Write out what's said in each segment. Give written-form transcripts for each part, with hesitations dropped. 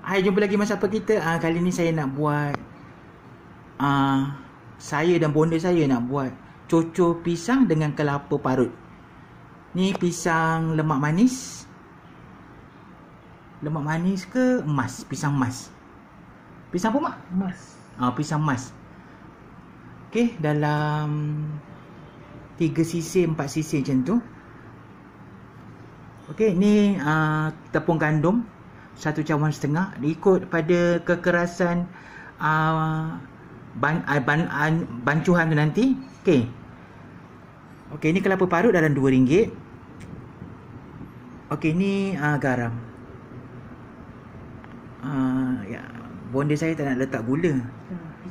Hai, jumpa lagi Masak Apa Kita. Kali ni saya nak buat saya dan bonda saya nak buat cocor pisang dengan kelapa parut. Ni pisang lemak manis. Lemak manis ke emas? Pisang emas. Pisang apa, Mak? Emas. Pisang emas. Okey, dalam 3 sisir, 4 sisir macam tu. Okey, ni tepung gandum 1 cawan setengah, ikut pada kekerasan bancuhan tu nanti. Okey. Okey, ni kelapa parut dalam RM2. Okey, ni garam. Ya, bonda saya tak nak letak gula.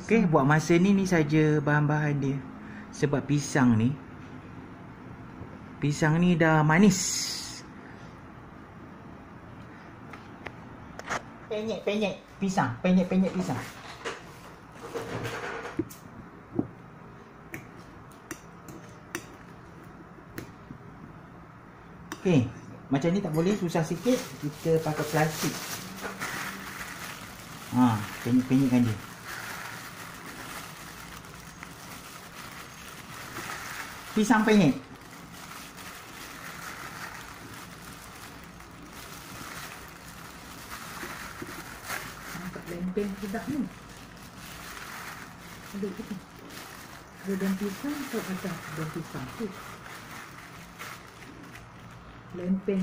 Okey, buat masa ni saja bahan-bahan dia. Sebab pisang ni dah manis. Penyek pisang, penyek pisang. Okey, macam ni tak boleh, susah sikit. Kita pakai plastik. Penyek-penyekkan dia. Pisang penyek. Lempeng sedap ni. Ada kita. Ada daun pisang atau ada daun pisang tu. Lempeng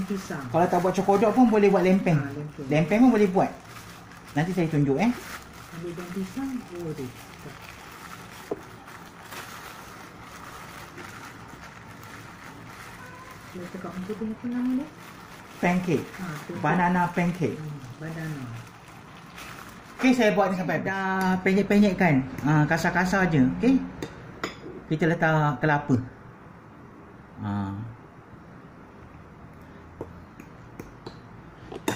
pisang. Kalau tak buat cokodok pun boleh buat lempeng. Lempeng pun boleh buat. Nanti saya tunjuk Ada daun pisang. Oh tu. Dia cakap untuk punya apa nama dia? Pancake. Banana pancake. Banana. Okey, saya buat ni sampai dah penyek-penyek kan. Kasar-kasar je. Okey. Kita letak kelapa.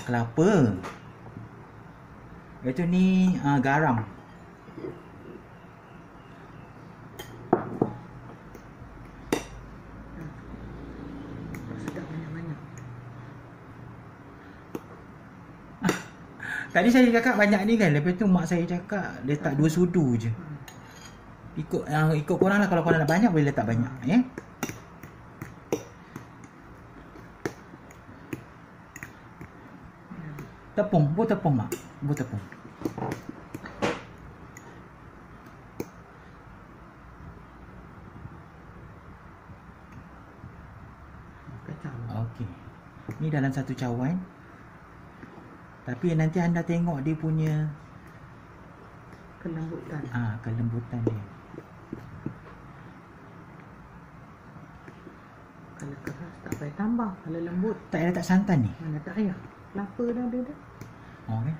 Kelapa. Itu ni garam. Tadi saya cakap banyak ni kan. Lepas tu mak saya cakap letak 2 sudu je. Ikut korang lah. Kalau korang nak banyak boleh letak banyak. Tepung. Buat tepung, Mak. Buat tepung. Okey. Ni dalam 1 cawan. Tapi nanti anda tengok dia punya kelembutan. Kelembutan dia. Kalau keras tak payah tambah. Kalau lembut tak payah letak santan ni. mana tak payah. Kelapa dah ada dah. Okey.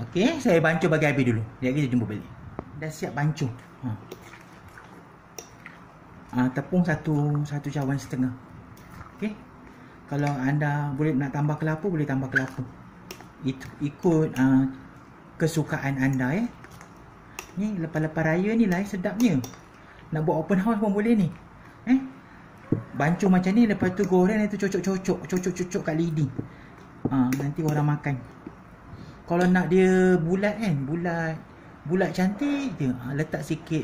Okey, saya bancuh bagi habis dulu. Dia kita jumpa balik. Dah siap bancuh. Tepung satu cawan setengah. Okey. Kalau anda boleh nak tambah kelapa, boleh tambah kelapa. Itu ikut kesukaan anda Ni lepas-lepas raya ni lah sedapnya. Nak buat open house pun boleh ni. Bancuh macam ni, lepas tu goreng, itu cocok kat lidi. Nanti orang makan. Kalau nak dia bulat kan, bulat cantik dia, letak sikit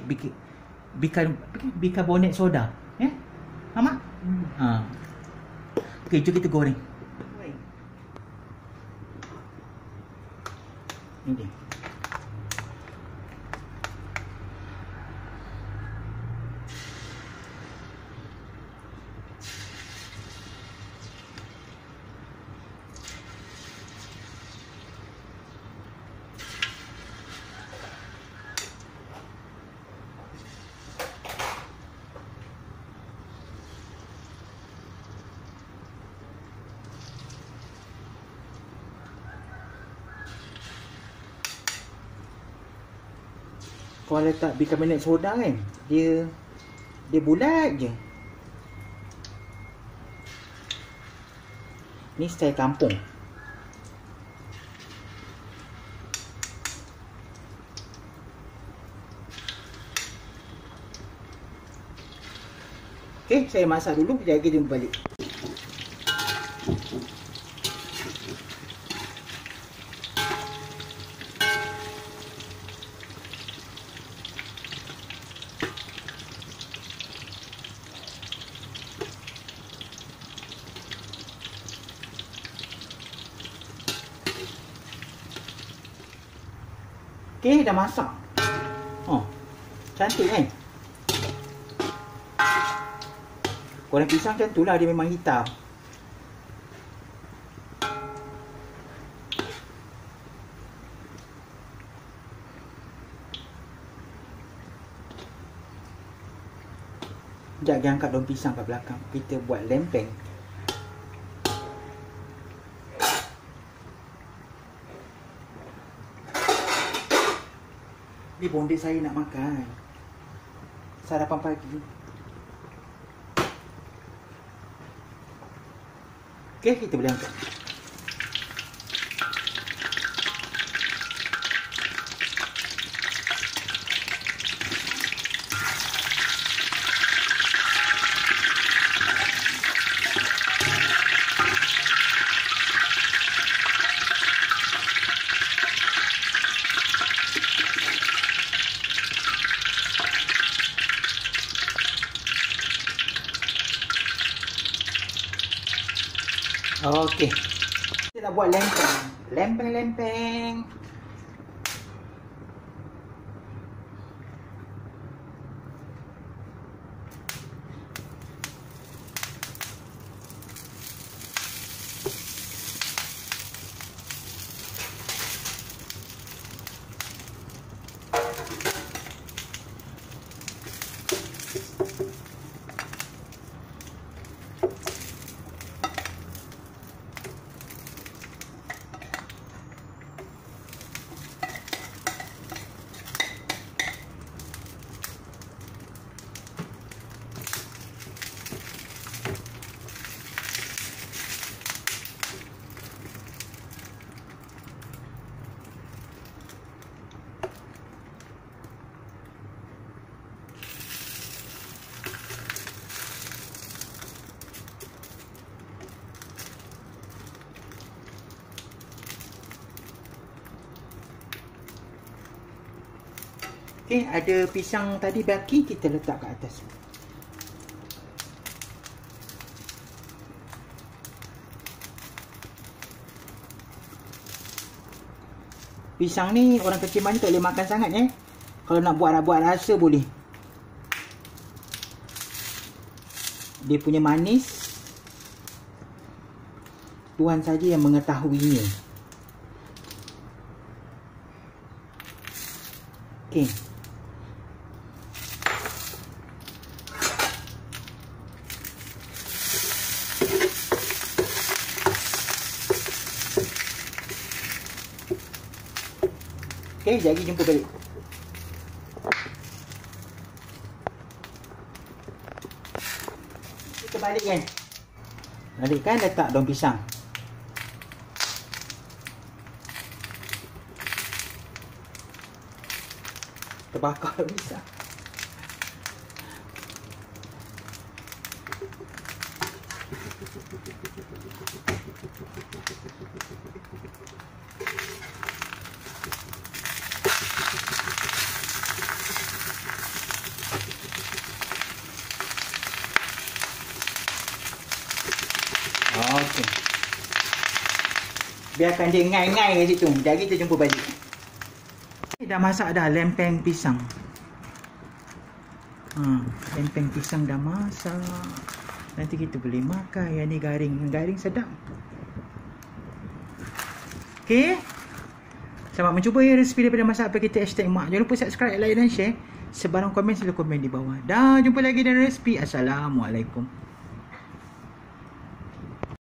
bikarbonat soda. Mak? Okey, jom kita goreng. Ni dia. Kalau letak bikarbonat soda kan, dia bulat je. Ni style kampung. Okey, saya masak dulu, sekejap lagi jumpa balik. Okey, dah masak. Oh, cantik kan? Goreng pisang macam tu lah, dia memang hitam. Sekejap lagi angkat daun pisang kat belakang. Kita buat lempeng. Ni bondet saya nak makan. Sarapan pagi. Okey, kita boleh angkat. Okey. Kita nak buat lempeng. Lempeng-lempeng. Okey, ada pisang tadi baki, kita letak kat atas. Pisang ni orang kecil manis tak boleh makan sangat Kalau nak buat rasa boleh. Dia punya manis Tuhan saja yang mengetahuinya. Okey. Okey, jadi jumpa balik. Kita balik kan? Balik kan, letak daun pisang. Terbakar daun pisang. Okey. Biarkan dia ngai-ngai kat situ. Jadi kita jumpa balik. Dah masak dah lempeng pisang. Lempeng pisang dah masak. Nanti kita boleh makan. Yang ni garing. Garing sedap. Okey. Selamat mencuba ya resipi daripada Masak Apa Kita #mak. Jangan lupa subscribe, like dan share. Sebarang komen sila komen di bawah. Dah jumpa lagi dalam resipi. Assalamualaikum.